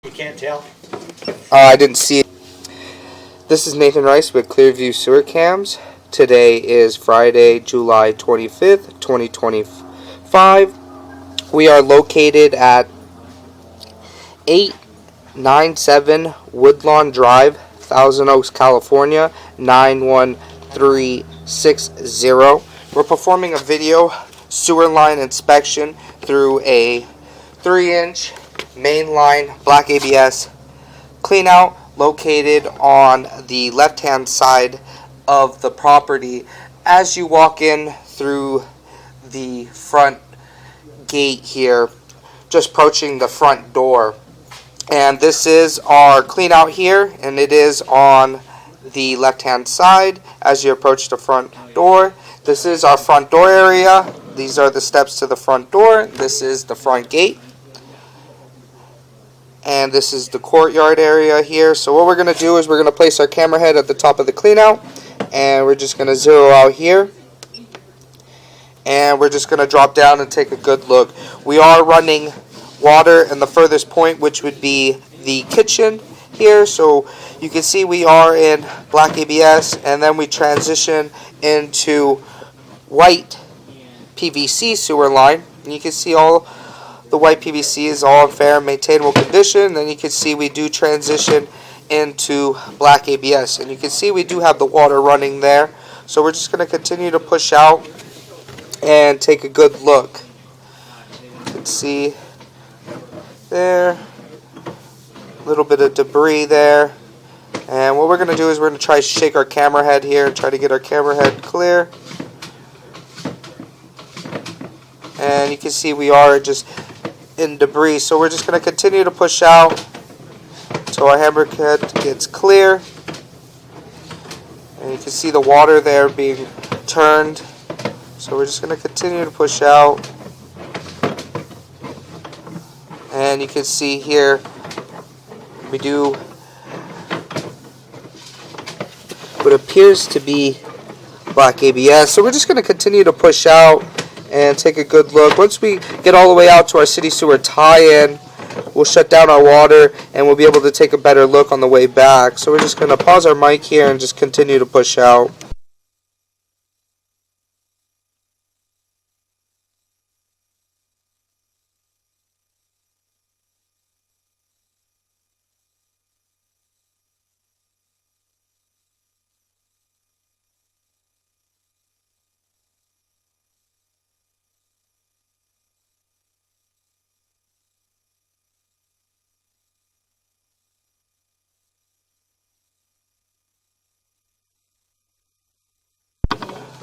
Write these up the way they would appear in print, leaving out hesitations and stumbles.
You can't tell? I didn't see it. This is Nathan Rice with Clearview Sewer Cams. Today is Friday, July 25th, 2025. We are located at 897 Woodlawn Drive, Thousand Oaks, California, 91360. We're performing a video sewer line inspection through a 3-inch mainline black ABS cleanout located on the left-hand side of the property as you walk in through the front gate here, just approaching the front door. And this is our cleanout here, and it is on the left-hand side as you approach the front door. This is our front door area. These are the steps to the front door. This is the front gate. And this is the courtyard area here. So what we're going to do is we're going to place our camera head at the top of the cleanout, and we're just going to zero out here. And we're just going to drop down and take a good look. We are running water in the furthest point, which would be the kitchen here. So you can see we are in black ABS, and then we transition into white PVC sewer line. And you can see all the white PVC is all in fair and maintainable condition. Then you can see we do transition into black ABS, and you can see we do have the water running there. So we're just going to continue to push out and take a good look. You can see there a little bit of debris there. And what we're going to do is we're going to try to shake our camera head here and try to get our camera head clear. And you can see we are just in debris, so we're just going to continue to push out until our hammer head gets clear. And you can see the water there being turned, so we're just going to continue to push out. And you can see here we do what appears to be black ABS, so we're just going to continue to push out and take a good look. Once we get all the way out to our city sewer tie-in, we'll shut down our water and we'll be able to take a better look on the way back. So we're just going to pause our mic here and just continue to push out.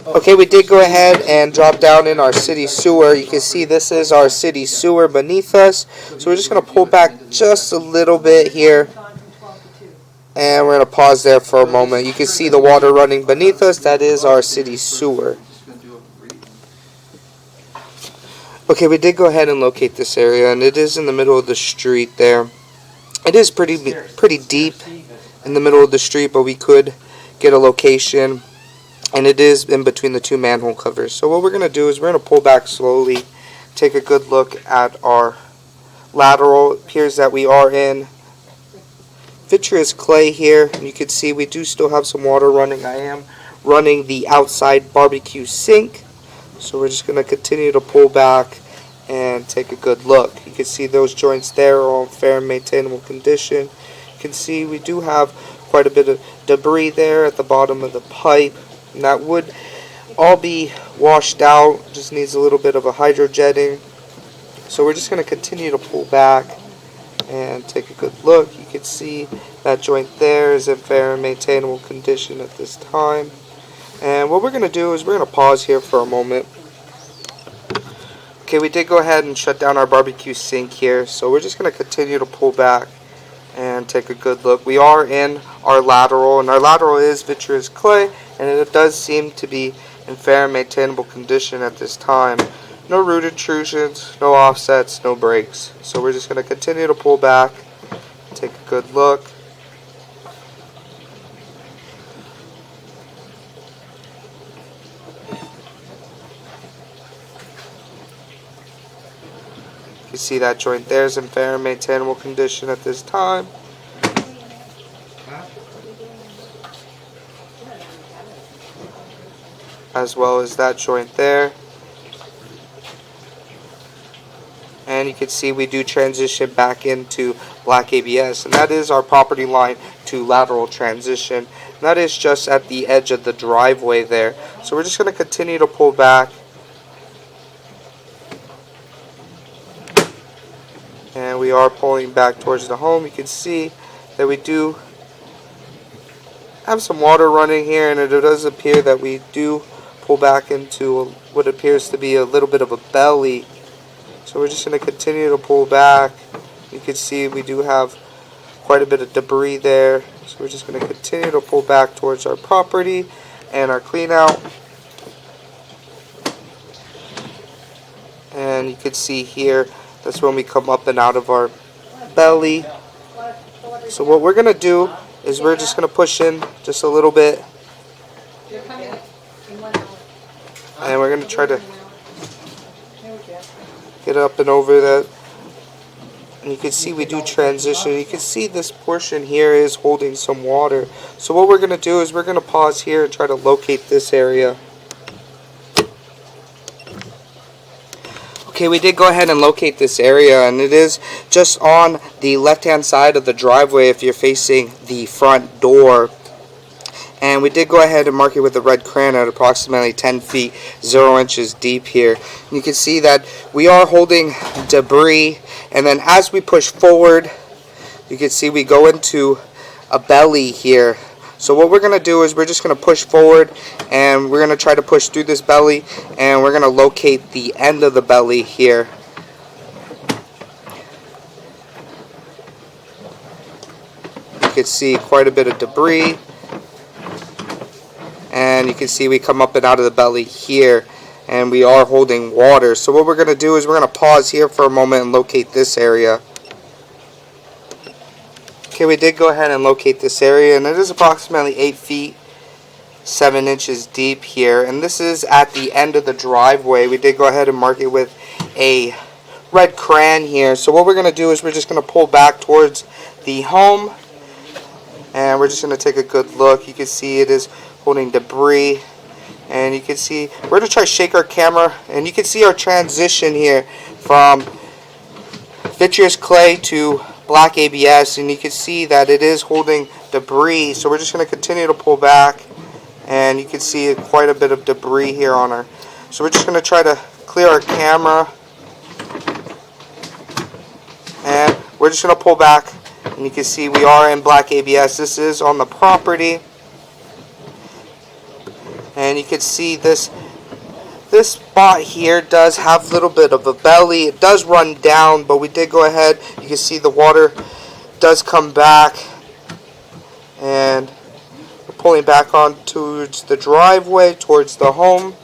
Okay, we did go ahead and drop down in our city sewer. You can see this is our city sewer beneath us. So we're just going to pull back just a little bit here. And we're going to pause there for a moment. You can see the water running beneath us. That is our city sewer. Okay, we did go ahead and locate this area, and it is in the middle of the street there. It is pretty deep in the middle of the street, but we could get a location. And it is in between the two manhole covers. So what we're going to do is we're going to pull back slowly, take a good look at our lateral. It appears that we are in vitreous clay here. And you can see we do still have some water running. I am running the outside barbecue sink. So we're just going to continue to pull back and take a good look. You can see those joints there are all in fair and maintainable condition. You can see we do have quite a bit of debris there at the bottom of the pipe. And that would all be washed out, just needs a little bit of a hydrojetting. So we're just going to continue to pull back and take a good look. You can see that joint there is in fair and maintainable condition at this time. And what we're going to do is we're going to pause here for a moment. Okay, we did go ahead and shut down our barbecue sink here, so we're just going to continue to pull back and take a good look. We are in our lateral, and our lateral is vitreous clay, and it does seem to be in fair and maintainable condition at this time. No root intrusions, no offsets, no breaks. So we're just going to continue to pull back, take a good look. You can see that joint there is in fair and maintainable condition at this time. As well as that joint there. And you can see we do transition back into black ABS, and that is our property line to lateral transition. And that is just at the edge of the driveway there. So we're just going to continue to pull back. And we are pulling back towards the home. You can see that we do have some water running here, and it does appear that we do pull back into what appears to be a little bit of a belly. So we're just going to continue to pull back. You can see we do have quite a bit of debris there. So we're just going to continue to pull back towards our property and our clean out. And you can see here, that's when we come up and out of our belly. So what we're going to do is we're just going to push in just a little bit. And we're going to try to get up and over that. And you can see we do transition. You can see this portion here is holding some water. So what we're going to do is we're going to pause here and try to locate this area. Okay, we did go ahead and locate this area, and it is just on the left hand side of the driveway if you're facing the front door. And we did go ahead and mark it with a red crayon at approximately 10 feet, 0 inches deep here. And you can see that we are holding debris. And then as we push forward, you can see we go into a belly here. So what we're going to do is we're just going to push forward, and we're going to try to push through this belly, and we're going to locate the end of the belly here. You can see quite a bit of debris. And you can see we come up and out of the belly here, and we are holding water. So what we're going to do is we're going to pause here for a moment and locate this area. Okay, we did go ahead and locate this area, and it is approximately 8 feet, 7 inches deep here. And this is at the end of the driveway. We did go ahead and mark it with a red crayon here. So what we're going to do is we're just going to pull back towards the home, and we're just going to take a good look. You can see it is holding debris, and you can see we're going to try to shake our camera, and you can see our transition here from vitreous clay to black ABS, and you can see that it is holding debris. So we're just going to continue to pull back, and you can see quite a bit of debris here on our. So we're just going to try to clear our camera, and we're just going to pull back, and you can see we are in black ABS. This is on the property. And you can see this spot here does have a little bit of a belly. It does run down, but we did go ahead. You can see the water does come back, and we're pulling back on towards the driveway, towards the home,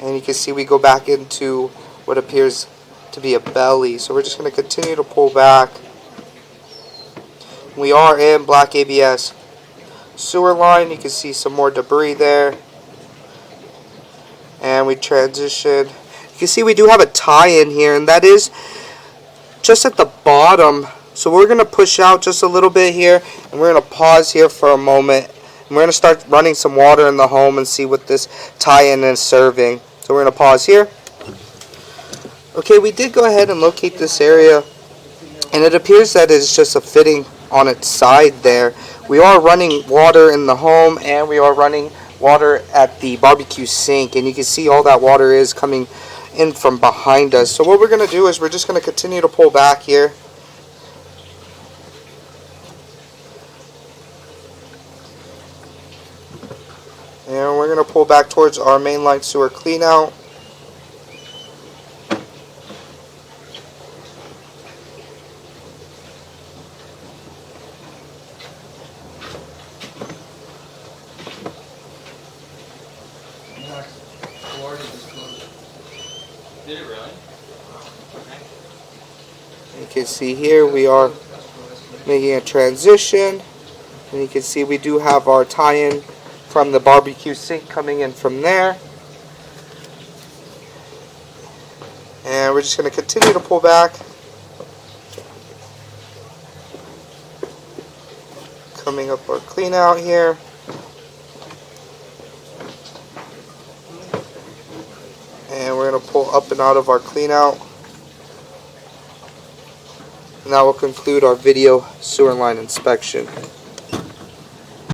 and you can see we go back into what appears to be a belly. So we're just going to continue to pull back. We are in black ABS sewer line. You can see some more debris there. And we transition. You can see we do have a tie-in here, and that is just at the bottom. So we're going to push out just a little bit here, and we're going to pause here for a moment. And we're going to start running some water in the home and see what this tie-in is serving. So we're going to pause here. Okay, we did go ahead and locate this area, and it appears that it's just a fitting on its side there. We are running water in the home, and we are running water at the barbecue sink, and you can see all that water is coming in from behind us. So what we're going to do is we're just going to continue to pull back here, and we're going to pull back towards our mainline sewer clean out. Did it really? You can see here we are making a transition, and you can see we do have our tie-in from the barbecue sink coming in from there. And we're just going to continue to pull back. coming up our clean out here. And we're going to pull up and out of our clean out. And that will conclude our video sewer line inspection.